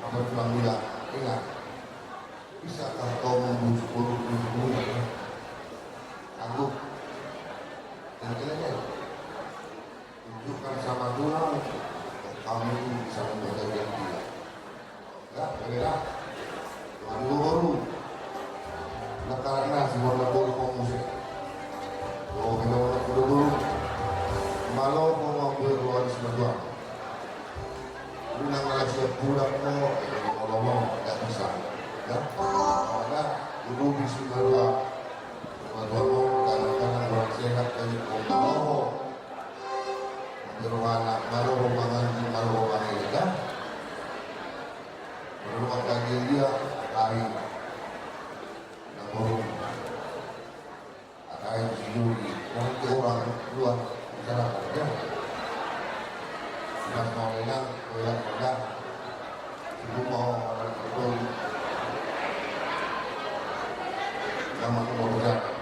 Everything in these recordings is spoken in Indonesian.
Tuhan bilang, ingat, bisakah kau membujuk buruk-buruk sanggup? Dan kalian tunjukkan sama Tuhan, kami bisa membaca yang dia. Enggak, bagaimana? Tuhan baru. Nah karena semua baru komusi. Oh, kenapa dulu? Malau mau berluar semua. Bilang kalau siap pulang mau tidak bisa. Ya, karena dulu bisa berluar. Kadang-kadang orang sehat dari mau berwana malu mengaji malu mengaji berluar lagi dia hari namun ada yang sendiri orang luar masyarakat ya sudah mau bilang ibu mau orang betul nama mau berjalan.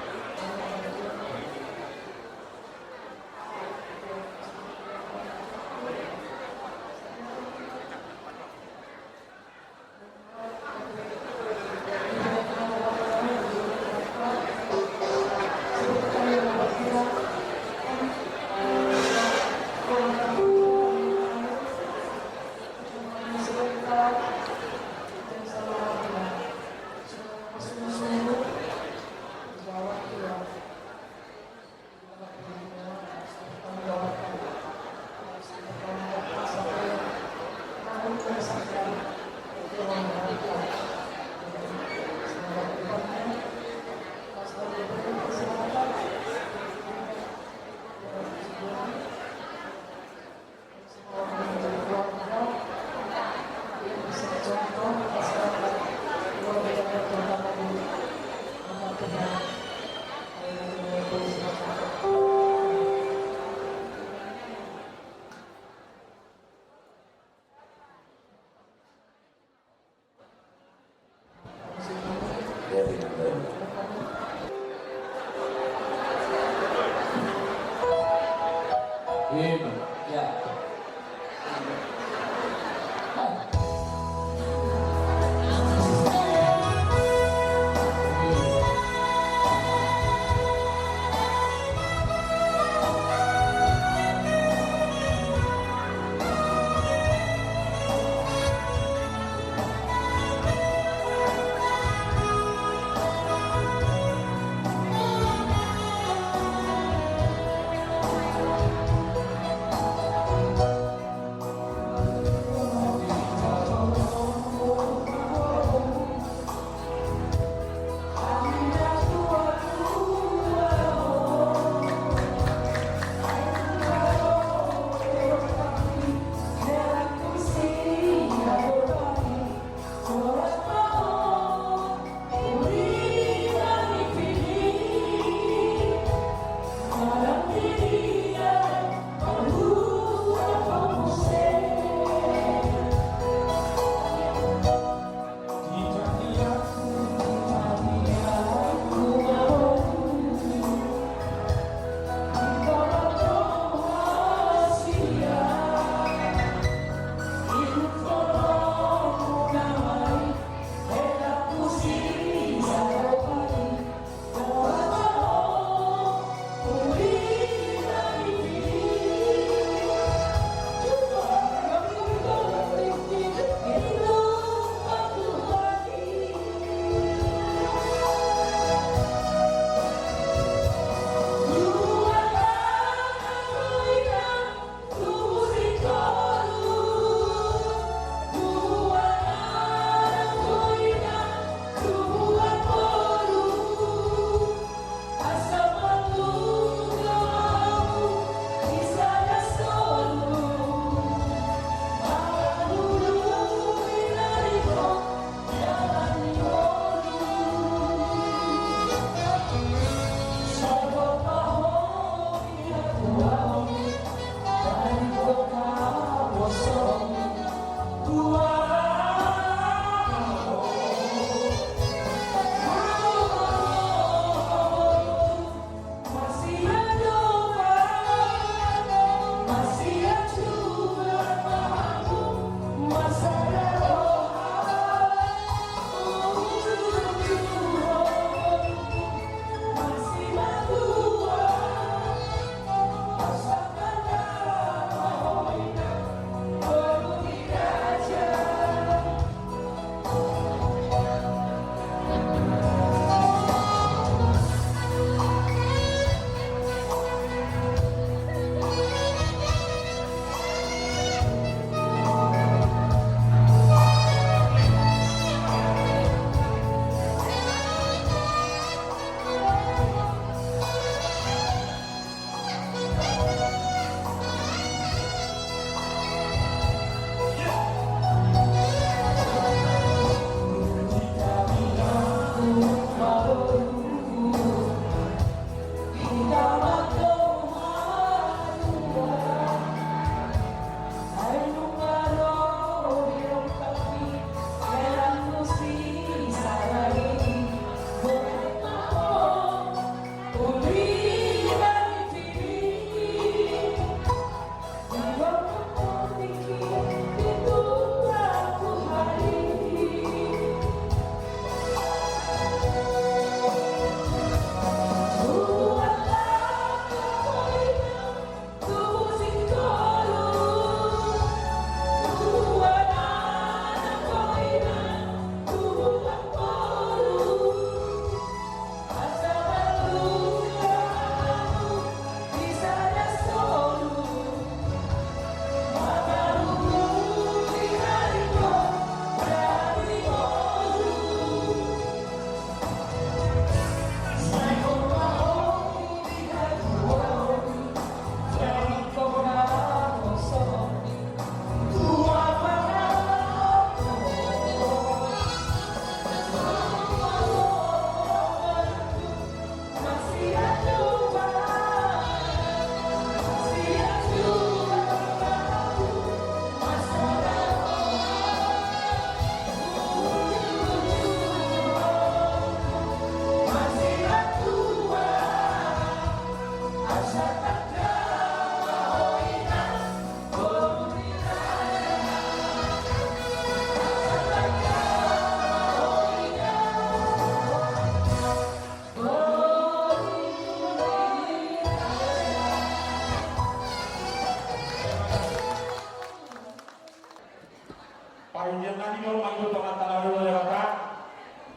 dulu manggil pengantar dulu lewat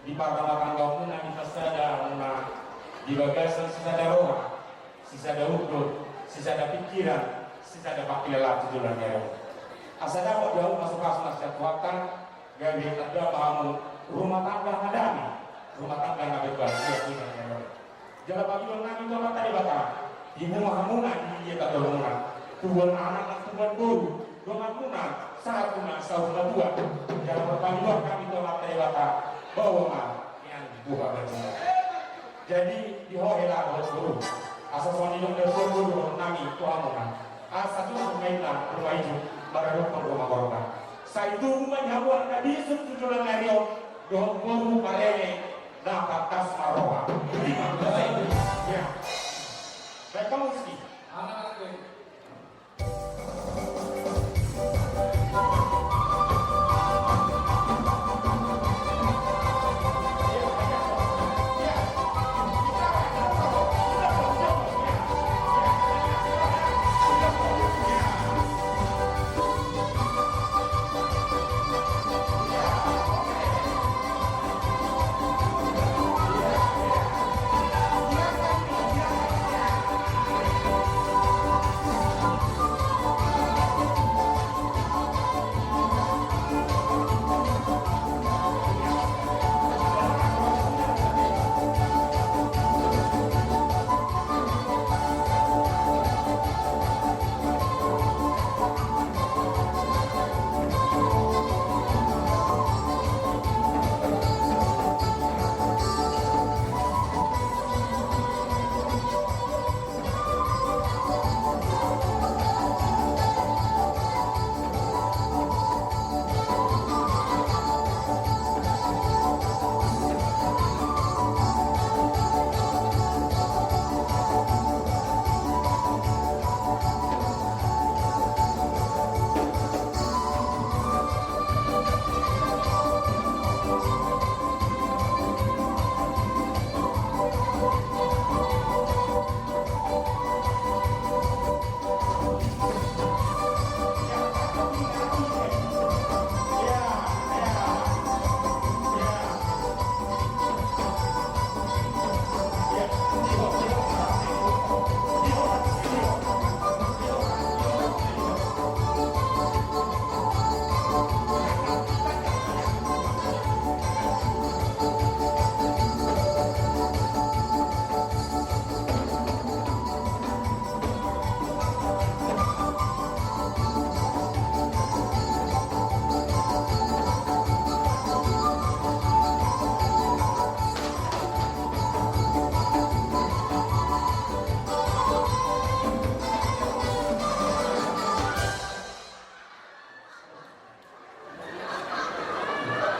di parang kamu nanti ada di bagasan sisa ada roh, sisa ada ukur, sisa ada pikiran, sisa ada pakilah tujuan ya. Asal dapat jauh masuk asal sekuatan, gawe ada bangun rumah tangga ngadami, rumah tangga nggak berbahagia tujuan ya. Jangan bagi orang nabi orang tadi batal, ibu mahamuna dia kata orang, tuan anak tuan guru, dua munan, satu nak saudara dua, jangan berbagi orang kami orang tadi batal, bawa yang buka berjumpa. Jadi dihohela oleh guru, asal suami yang guru nami tuan munan, asal tu mainlah rumah itu. Baru rumah corona. Saya itu menyambut tadi setujuan Mario dong guru parene dapat tas maroha. Ya. Baik kamu sih. Anak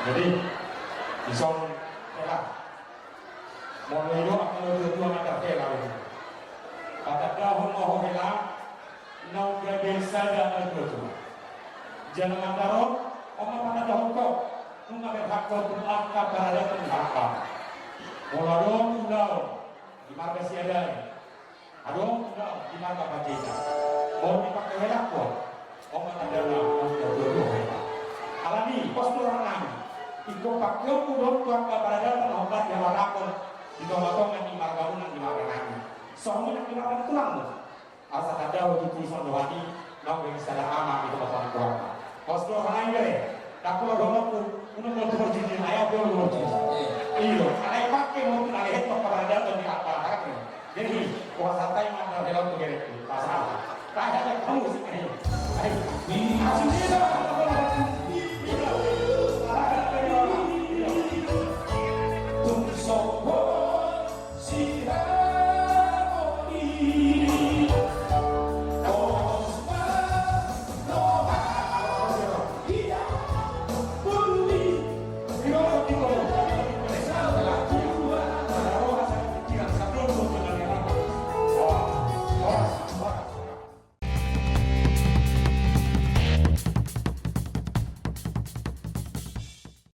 Jadi isong elah mulai doa kalau tuan ada elah kata dahun mau elah nau biasa dan itu jangan antara orang pada dahun kau nunggak berhak kau berangkat berada berhak mulai doa udah di marga siada adong udah di marga pacita mau dipakai elah kau orang ada lah alami pos orang iko pakyo kudon tuan kabarada tan obat yang warakon di tomatongan di margamunan di marganani soalnya nak dimakan tulang asa kada waktu tulisan doani nang bagi sada ama itu bapak kuat pos do kana ngere dakulo dono ku uno mo tuh jadi ayo do lo iyo alai pakai mau alai het kabarada tan di apa kan jadi kuasa tai mana dalam tu gere pasal tak ada kamu sih ayo di sini